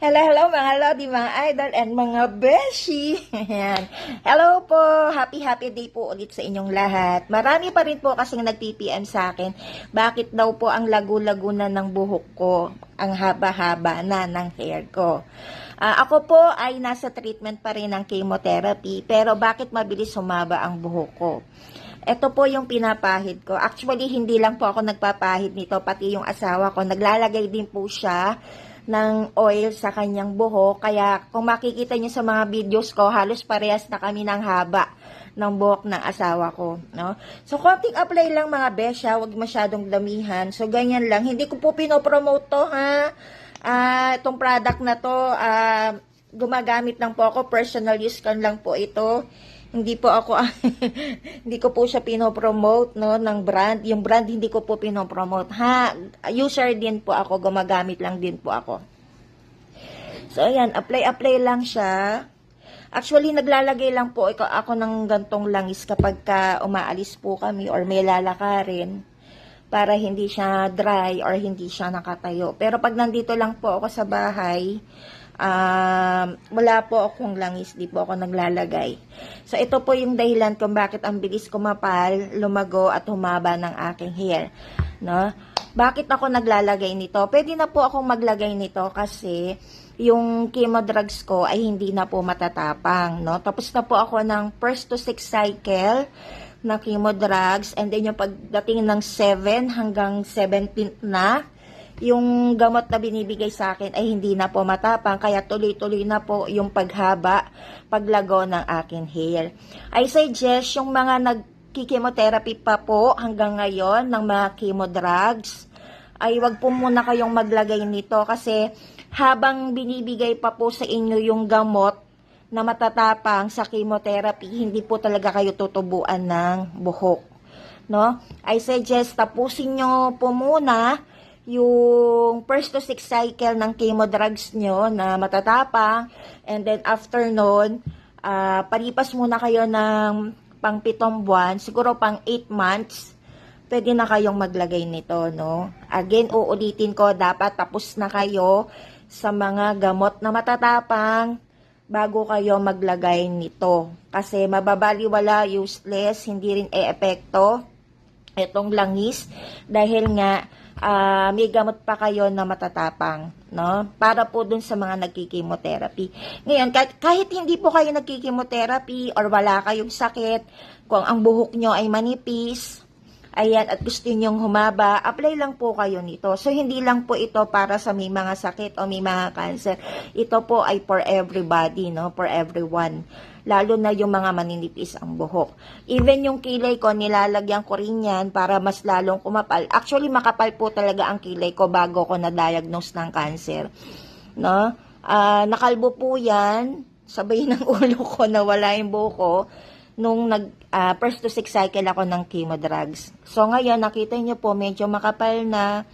Hello, hello mga lodi, mga idol, and mga beshi. Ayan. Hello po. Happy day po ulit sa inyong lahat. Marami pa rin po kasing nag-PPM sa akin. Bakit daw po ang lagu-lago na ng buhok ko? Ang haba-haba na ng hair ko. Ako po ay nasa treatment pa rin ng chemotherapy. Pero bakit mabilis humaba ang buhok ko? Ito po yung pinapahid ko. Actually, hindi lang po ako nagpapahid nito. Pati yung asawa ko, naglalagay din po siya ng oil sa kanyang buhok. Kaya kung makikita niyo sa mga videos ko, halos parehas na kami ng haba ng buhok ng asawa ko. No? So, konting apply lang mga besya. Huwag masyadong damihan. So, ganyan lang. Hindi ko po pinopromote to, ha? Itong product na to, gumagamit lang po ako. Personal use ko lang po ito. Hindi po ako, hindi ko po siya pinopromote, no, ng brand. Yung brand, hindi ko po pinopromote. User din po ako, gumagamit lang din po ako. So, ayan, apply lang siya. Actually, naglalagay lang po ako ng gantong langis kapag umaalis po kami or may lalakarin para hindi siya dry or hindi siya nakatayo. Pero pag nandito lang po ako sa bahay, wala po akong langis, di po ako naglalagay. So, ito po yung dahilan kung bakit ang bilis kumapal, lumago at humaba ng aking hair. No? Bakit ako naglalagay nito? Pwede na po akong maglagay nito kasi yung chemo drugs ko ay hindi na po matatapang. No? Tapos na po ako ng first to 6 cycle na chemo drugs, and then yung pagdating ng 7 hanggang 17th na, yung gamot na binibigay sa akin ay hindi na po matapang, kaya tuloy-tuloy na po yung paghaba, paglago ng aking hair. I suggest yung mga nagki-chemotherapy pa po hanggang ngayon ng mga chemo drugs, ay wag po muna kayong maglagay nito kasi habang binibigay pa po sa inyo yung gamot na matatapang sa chemotherapy, hindi po talaga kayo tutubuan ng buhok. No? I suggest tapusin nyo po muna yung first to 6 cycle ng chemo drugs nyo na matatapang, and then after nun, palipas muna kayo ng pang 7 buwan, siguro pang 8 months, pwede na kayong maglagay nito, no? Again, uulitin ko, dapat tapos na kayo sa mga gamot na matatapang bago kayo maglagay nito. Kasi mababaliwala, useless, hindi rin e-epekto itong langis dahil nga may gamot pa kayo na matatapang, no? Para po dun sa mga nagkikimotherapy. Ngayon, kahit hindi po kayo nagkikimotherapy or wala kayong sakit, kung ang buhok nyo ay manipis, ayan, at gusto nyong humaba, apply lang po kayo nito. So, hindi lang po ito para sa may mga sakit o may mga cancer. Ito po ay for everybody, no? For everyone. Lalo na yung mga maninipis ang buhok. Even yung kilay ko, nilalagyan ko rin yan para mas lalong kumapal. Actually, makapal po talaga ang kilay ko bago ko na-diagnose ng cancer. No? Nakalbo po yan, sabay ng ulo ko na wala yung buhok ko, nung first to 6 cycle ako ng chemo drugs. So, ngayon, nakita nyo po, medyo makapal na.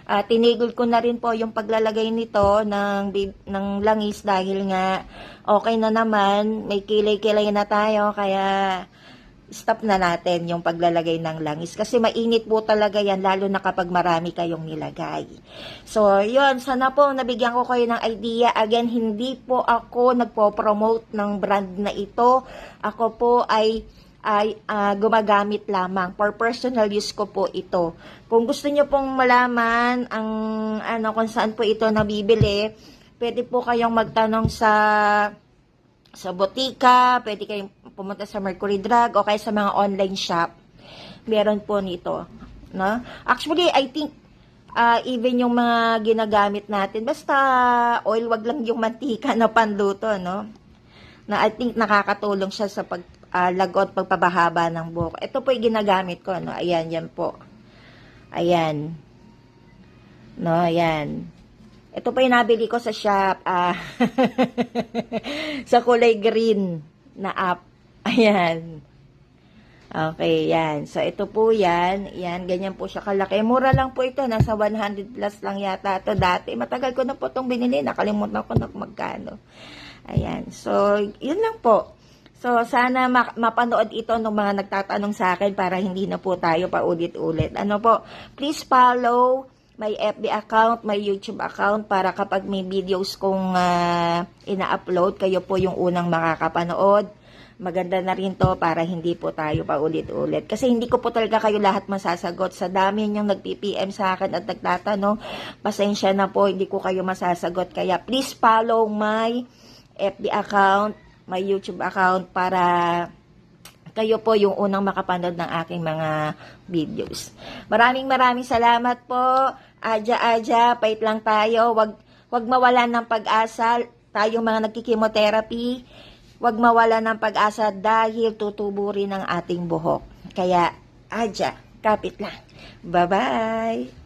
Tinigil ko na rin po yung paglalagay nito ng langis dahil nga okay na naman, may kilay-kilay na tayo, kaya stop na natin yung paglalagay ng langis. Kasi mainit po talaga yan, lalo na kapag marami kayong nilagay. So, yun, sana po nabigyan ko kayo ng idea. Again, hindi po ako nagpo-promote ng brand na ito. Ako po ay gumagamit lamang. For personal use ko po ito. Kung gusto nyo pong malaman kung saan po ito nabibili, pwede po kayong magtanong sa botika, pwede kayong pumunta sa Mercury Drug o kaya sa mga online shop. Meron po nito. No? Actually, I think even yung mga ginagamit natin, basta oil, wag lang yung mantika na panluto, no? Na I think nakakatulong siya sa lagot, pagpabahaba ng buhok. Ito po yung ginagamit ko, no? Ayan, yan po. Ayan. No, ayan. Ito po yung nabili ko sa shop. Sa kulay green na app. Ayan. Okay, yan. So, ito po yan. Yan, ganyan po siya kalaki. Mura lang po ito. Nasa 100 plus lang yata ito dati. Matagal ko na po itong binili. Nakalimutan ko na magkano. Ayan. So, yun lang po. So, sana mapanood ito ng mga nagtatanong sa akin para hindi na po tayo paulit-ulit. Ano po, please follow may FB account, may YouTube account para kapag may videos kong ina-upload, kayo po yung unang makakapanood. Maganda na rin to para hindi po tayo paulit-ulit. Kasi hindi ko po talaga kayo lahat masasagot. Sa dami yung nag-PPM sa akin at nagtatanong, pasensya na po, hindi ko kayo masasagot. Kaya please follow my FB account, my YouTube account para kayo po yung unang makapanood ng aking mga videos. Maraming salamat po. Aja, pait lang tayo. Wag mawalan ng pag-asa. Tayong mga nagkikimotherapy, wag mawalan ng pag-asa dahil tutubo rin ang ating buhok. Kaya, Aja, kapit lang. Bye-bye!